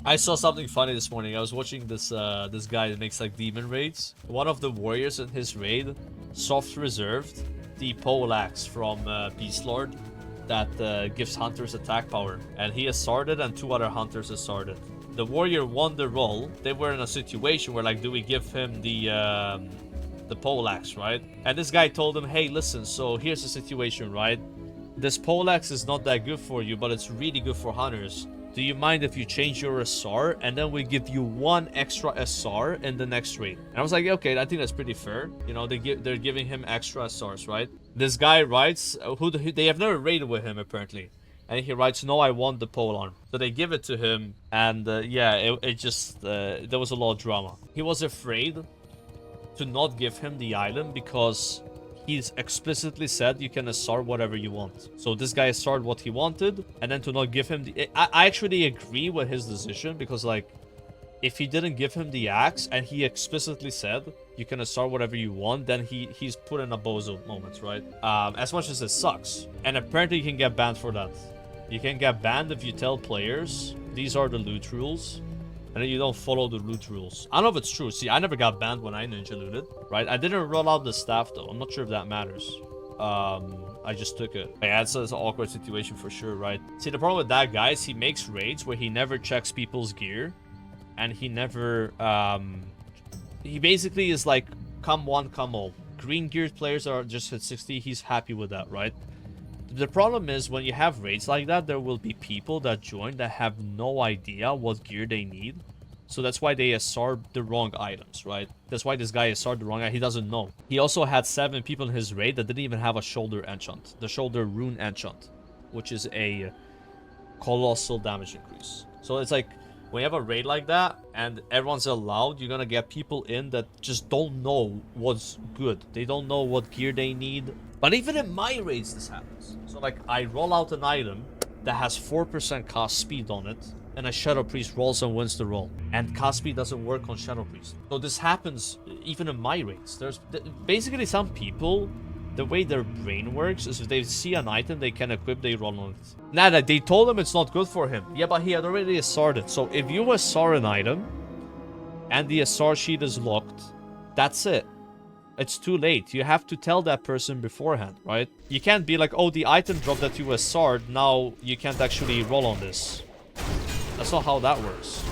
I saw something funny this morning. I was watching this this guy that makes like demon raids. One of the warriors in his raid soft reserved the poleaxe from Beast Lord that gives hunters attack power, and he assaulted and 2 other hunters assaulted. The warrior won the roll. They were in a situation where like, do we give him the poleaxe, right? And this guy told him, hey, listen, so here's the situation, right? This poleaxe is not that good for you, but it's really good for hunters. Do you mind if you change your SR and then we give you 1 extra SR in the next raid? And I was like, okay, I think that's pretty fair. You know, they're giving him extra SRs, right? This guy writes, they have never raided with him apparently, and he writes, no, I want the pole arm. So they give it to him, and yeah, it just there was a lot of drama. He was afraid to not give him the item because he's explicitly said you can SR whatever you want. So this guy SR'd what he wanted, and then to not give him the... I actually agree with his decision, because like, if he didn't give him the axe and he explicitly said you can SR whatever you want, then he's put in a bozo moment, right? As much as it sucks. And apparently you can get banned for that. You can get banned if you tell players these are the loot rules, and then you don't follow the loot rules. I don't know if it's true. See, I never got banned when I ninja looted, right? I didn't roll out the staff though. I'm not sure if that matters. I just took it. Yeah, it's an awkward situation for sure, right? See, the problem with that guy is he makes raids where he never checks people's gear, and he never he basically is like, come one, come all. Green geared players are just at 60. He's happy with that, right? The problem is when you have raids like that, there will be people that join that have no idea what gear they need. So that's why they SR the wrong items, right? That's why this guy SR the wrong item. He doesn't know. He also had 7 people in his raid that didn't even have a shoulder enchant. The shoulder rune enchant, which is a colossal damage increase. So it's like, when you have a raid like that and everyone's allowed, you're gonna get people in that just don't know what's good. They don't know what gear they need. But even in my raids this happens. So like, I roll out an item that has 4% cast speed on it, and a Shadow Priest rolls and wins the roll. And cast speed doesn't work on Shadow Priest. So this happens even in my raids. There's basically some people, the way their brain works is if they see an item they can equip, they roll on it. Now that they told him it's not good for him. Yeah, but he had already SR'd it. So if you SR an item and the SR sheet is locked, that's it. It's too late. You have to tell that person beforehand, right? You can't be like, oh, the item drop that you SR'd, now you can't actually roll on this. That's not how that works.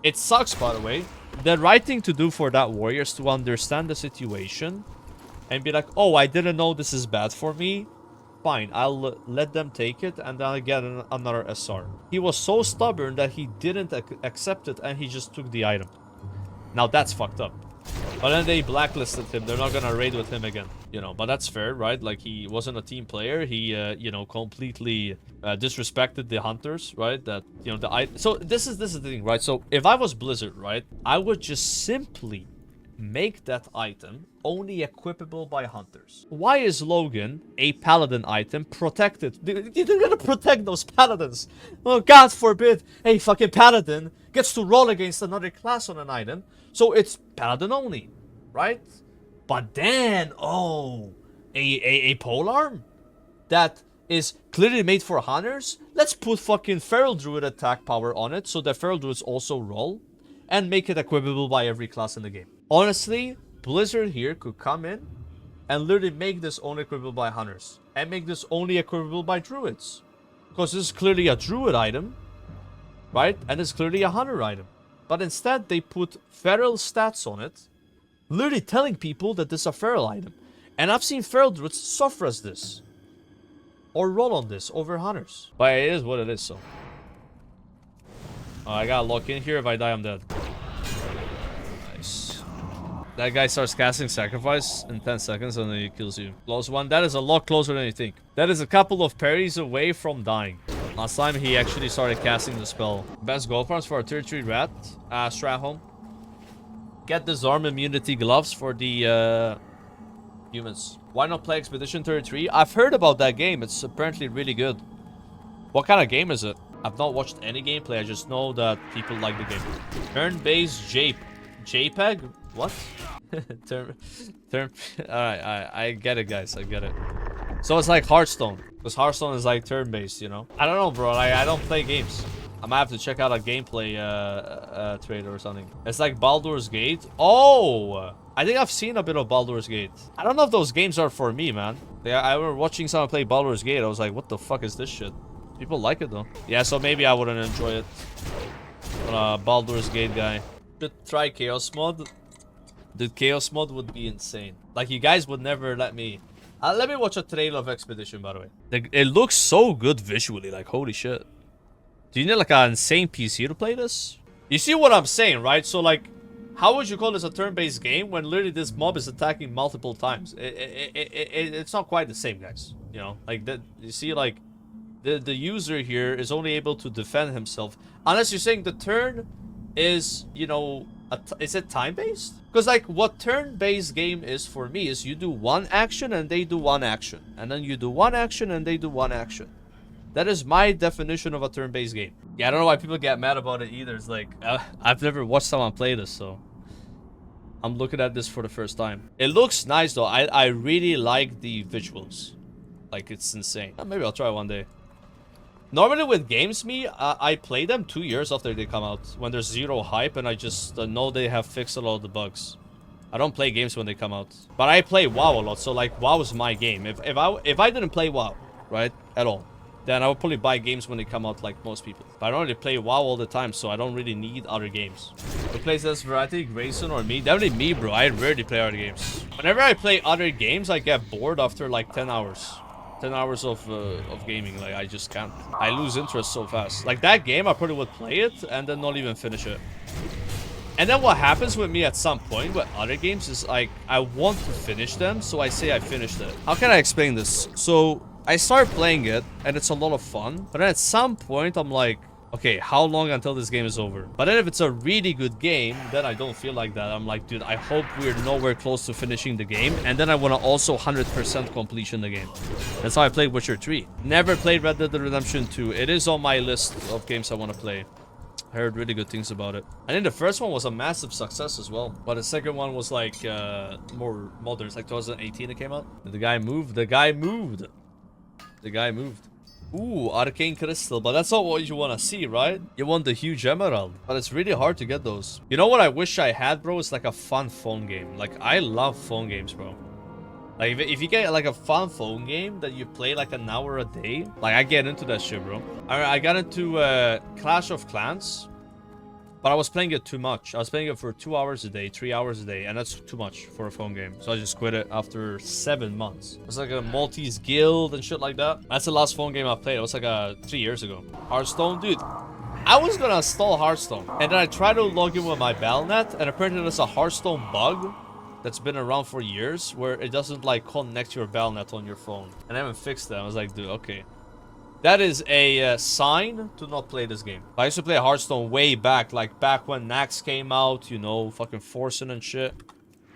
It sucks, by the way. The right thing to do for that warrior is to understand the situation and be like, oh, I didn't know this is bad for me. Fine, I'll let them take it and then I'll get another SR. He was so stubborn that he didn't accept it and he just took the item. Now that's fucked up. But then they blacklisted him. They're not gonna raid with him again. You know, but that's fair, right? Like, he wasn't a team player. He, you know, completely disrespected the hunters, right? That, you know, so this is the thing, right? So if I was Blizzard, right, I would just simply make that item only equipable by hunters. Why is Logan, a paladin item, protected? You're gonna protect those paladins. Oh, God forbid a fucking paladin gets to roll against another class on an item. So it's paladin only, right? But then, oh, a polearm that is clearly made for hunters? Let's put fucking feral druid attack power on it so that feral druids also roll and make it equipable by every class in the game. Honestly, Blizzard here could come in and literally make this only equipable by hunters and make this only equipable by druids. Because this is clearly a druid item, right? And it's clearly a hunter item. But instead, they put feral stats on it, literally telling people that this is a feral item. And I've seen feral druids suffer as this, or roll on this over hunters. But it is what it is, so. Oh, I gotta lock in here. If I die, I'm dead. Nice. That guy starts casting Sacrifice in 10 seconds and then he kills you. Close one. That is a lot closer than you think. That is a couple of parries away from dying. Last time he actually started casting the spell. Best gold farms for a tier 3 rat. Strahome. Get disarm immunity gloves for the humans. Why not play Expedition 33? I've heard about that game. It's apparently really good. What kind of game is it? I've not watched any gameplay. I just know that people like the game. Turn-based JPEG? What? Alright, I get it, guys. I get it. So it's like Hearthstone. Because Hearthstone is like turn-based, you know? I don't know, bro. I don't play games. I might have to check out a gameplay trailer or something. It's like Baldur's Gate. Oh, I think I've seen a bit of Baldur's Gate. I don't know if those games are for me, man. Yeah, I was watching someone play Baldur's Gate. I was like, what the fuck is this shit? People like it though. Yeah, so maybe I wouldn't enjoy it. But Baldur's Gate guy. Should try Chaos Mod. Dude, Chaos Mod would be insane. Like, you guys would never let me... let me watch a trailer of Expedition, by the way. Like, it looks so good visually. Like, holy shit. Do you need, like, an insane PC to play this? You see what I'm saying, right? So, like, how would you call this a turn-based game when literally this mob is attacking multiple times? It's not quite the same, guys. You know? Like, that. You see, like, the user here is only able to defend himself. Unless you're saying the turn is, you know... is it time-based? Because, like, what turn-based game is for me is you do one action and they do one action. And then you do one action and they do one action. That is my definition of a turn-based game. Yeah, I don't know why people get mad about it either. It's like, I've never watched someone play this, so... I'm looking at this for the first time. It looks nice, though. I really like the visuals. Like, it's insane. Maybe I'll try one day. Normally with games, I play them 2 years after they come out, when there's zero hype and I just know they have fixed a lot of the bugs. I don't play games when they come out, but I play WoW a lot, so like WoW is my game. If I didn't play WoW, right, at all, then I would probably buy games when they come out like most people. But I don't really play WoW all the time, so I don't really need other games. Who plays this variety, Grayson or me? Definitely me, bro. I rarely play other games. Whenever I play other games, I get bored after like 10 hours. 10 hours of gaming, like, I just can't. I lose interest so fast. Like, that game, I probably would play it and then not even finish it. And then what happens with me at some point with other games is, like, I want to finish them, so I say I finished it. How can I explain this? So, I start playing it, and it's a lot of fun. But then at some point, I'm like, okay, how long until this game is over? But then if it's a really good game, then I don't feel like that. I'm like, dude, I hope we're nowhere close to finishing the game. And then I want to also 100% completion the game. That's how I played Witcher 3. Never played Red Dead Redemption 2. It is on my list of games I want to play. I heard really good things about it. I think the first one was a massive success as well. But the second one was like more modern. It's like 2018 it came out. The guy moved. The guy moved. The guy moved. Ooh, Arcane Crystal, but that's not what you want to see, right? You want the huge emerald, but it's really hard to get those. You know what I wish I had, bro? It's like a fun phone game. Like, I love phone games, bro. Like, if you get like a fun phone game that you play like an hour a day, like, I get into that shit, bro. I got into Clash of Clans, but I was playing it too much. I was playing it for 2 hours a day, 3 hours a day, and that's too much for a phone game. So I just quit it after 7 months. It was like a Maltese guild and shit like that. That's the last phone game I played. It was like 3 years ago. Hearthstone, dude. I was gonna install Hearthstone, and then I tried to log in with my Battle.net, and apparently there's a Hearthstone bug that's been around for years where it doesn't like connect your Battle.net on your phone. And I haven't fixed that. I was like, dude, okay. That is a sign to not play this game. I used to play Hearthstone way back, like back when Nax came out, you know, fucking Forsen and shit.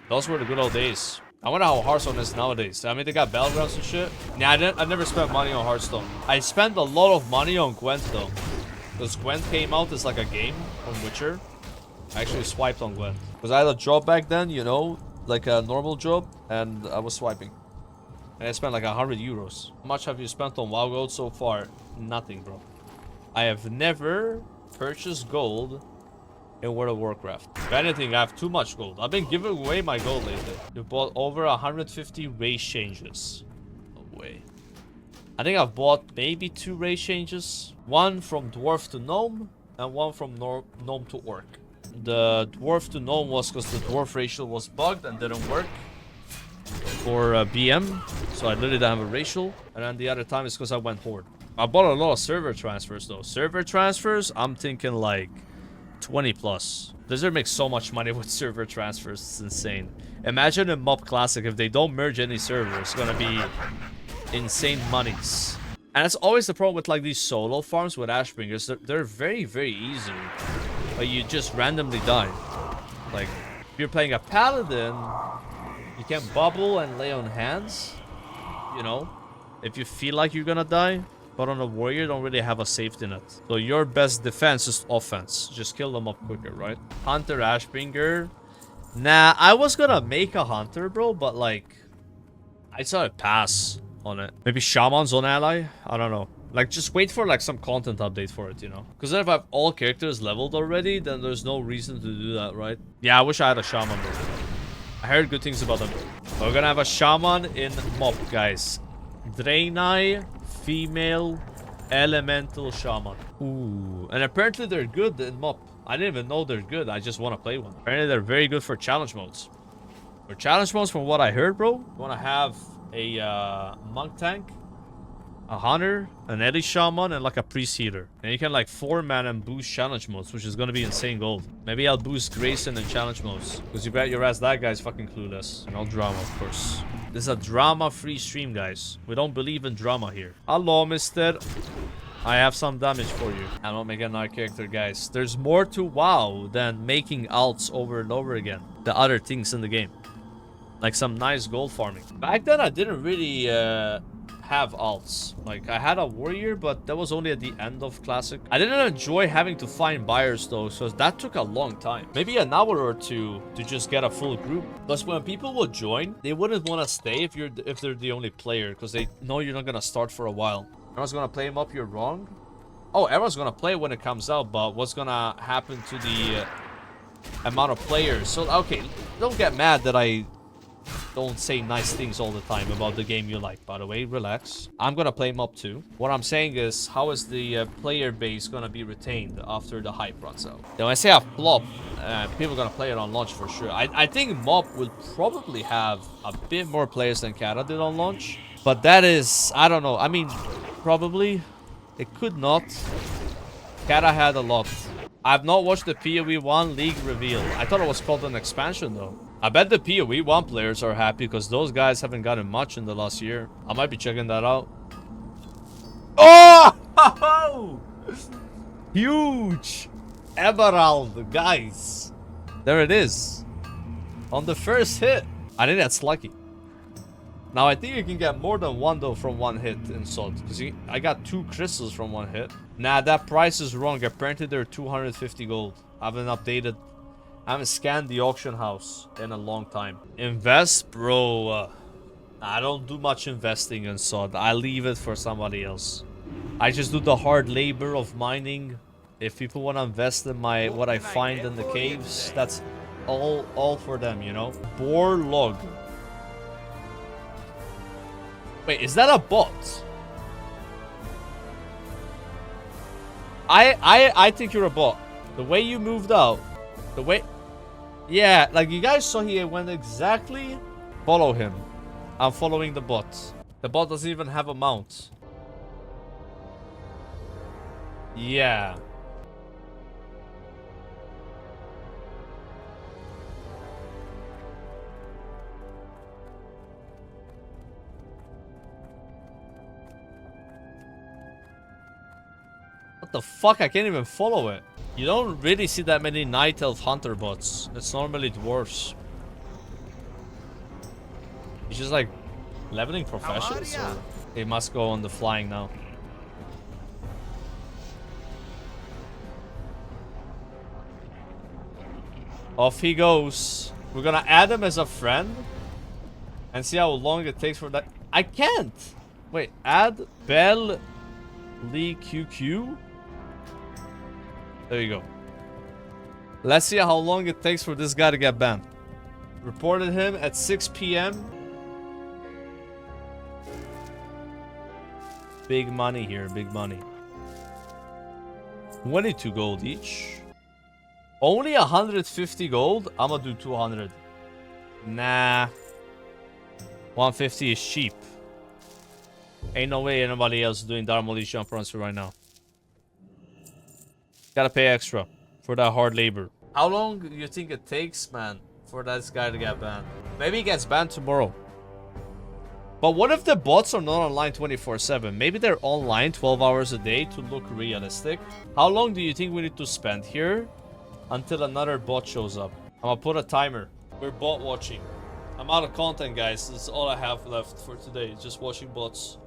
Those were the good old days. I wonder how Hearthstone is nowadays. I mean, they got battlegrounds and shit. Yeah, I never spent money on Hearthstone. I spent a lot of money on Gwent though. Because Gwent came out as like a game on Witcher. I actually swiped on Gwent. Because I had a job back then, you know, like a normal job, and I was swiping. And I spent like 100 euros. How much have you spent on WoW Gold so far? Nothing, bro. I have never purchased gold in World of Warcraft. If anything, I have too much gold. I've been giving away my gold lately. You bought over 150 race changes. No way. I think I've bought maybe 2 race changes. One from Dwarf to Gnome, and one from Gnome to Orc. The Dwarf to Gnome was because the Dwarf racial was bugged and didn't work for BM, so I literally don't have a racial. And then the other time is because I went Horde. I bought a lot of server transfers though. Server transfers, I'm thinking like 20 plus. Blizzard makes so much money with server transfers, it's insane. Imagine in Mob Classic, if they don't merge any servers, it's gonna be insane monies. And that's always the problem with like these solo farms with Ashbringers. They're very, very easy, but you just randomly die. Like, if you're playing a Paladin, you can bubble and lay on hands, you know, if you feel like you're gonna die. But on a warrior, you don't really have a safety net. So your best defense is offense. Just kill them up quicker, right? Hunter, Ashbringer. Nah, I was gonna make a Hunter, bro, but like, I saw a pass on it. Maybe Shaman's on ally? I don't know. Like, just wait for, like, some content update for it, you know? Because if I have all characters leveled already, then there's no reason to do that, right? Yeah, I wish I had a shaman, bro. I heard good things about them. We're gonna have a shaman in Mop, guys. Draenei, female, elemental shaman. Ooh. And apparently they're good in Mop. I didn't even know they're good. I just want to play one. Apparently they're very good for challenge modes. For challenge modes, from what I heard, bro, you want to have a monk tank, a hunter, an Eddie shaman, and like a priest healer. And you can like 4-man and boost challenge modes, which is gonna be insane gold. Maybe I'll boost Grayson in challenge modes. Because you bet your ass that guy's fucking clueless. No drama, of course. This is a drama-free stream, guys. We don't believe in drama here. Hello, mister. I have some damage for you. I'm not making another character, guys. There's more to WoW than making alts over and over again. The other things in the game. Like some nice gold farming. Back then, I didn't really have alts. Like, I had a warrior, but that was only at the end of Classic. I didn't enjoy having to find buyers, though, so that took a long time. Maybe an hour or two to just get a full group. Plus, when people would join, they wouldn't want to stay if they're the only player, because they know you're not going to start for a while. Everyone's going to play him up, you're wrong. Oh, everyone's going to play when it comes out, but what's going to happen to the amount of players? So, okay, don't get mad that I don't say nice things all the time about the game you like. By the way, relax. I'm gonna play him up too. What I'm saying is, how is the player base gonna be retained after the hype runs out? Now, when I say a flop, people are gonna play it on launch for sure. I think Mob will probably have a bit more players than Kata did on launch. But that is, I don't know. I mean, probably. It could not. Kata had a lot. I've not watched the PoE 1 League reveal. I thought it was called an expansion, though. I bet the PoE 1 players are happy because those guys haven't gotten much in the last year. I might be checking that out. Oh! Huge! Emerald, guys. There it is. On the first hit. I think that's lucky. Now, I think you can get more than one, though, from one hit in SOD. Because I got 2 crystals from one hit. Nah, that price is wrong. Apparently, they're 250 gold. I haven't updated. I haven't scanned the auction house in a long time. Invest? Bro. I don't do much investing in SOD. I leave it for somebody else. I just do the hard labor of mining. If people want to invest in what I find in the caves, that's all for them, you know? Boar log. Wait, is that a bot? I think you're a bot. The way you moved out. The way... Yeah, like you guys saw he went exactly... Follow him. I'm following the bot. The bot doesn't even have a mount. Yeah. What the fuck? I can't even follow it. You don't really see that many Night Elf Hunter bots. It's normally dwarves. He's just like leveling professions. So he must go on the flying now. Off he goes. We're gonna add him as a friend and see how long it takes for that. I can't. Wait, add Bell Lee QQ. There you go. Let's see how long it takes for this guy to get banned. Reported him at 6 p.m. Big money here, big money. 22 gold each. Only 150 gold? I'm gonna do 200. Nah. 150 is cheap. Ain't no way anybody else doing Darmoli jump runs right now. Gotta pay extra for that hard labor. How long do you think it takes, man, for this guy to get banned? Maybe he gets banned tomorrow. But what if the bots are not online 24/7? Maybe they're online 12 hours a day to look realistic. How long do you think we need to spend here until another bot shows up? I'm gonna put a timer. We're bot watching. I'm out of content, guys. That's all I have left for today. Just watching bots.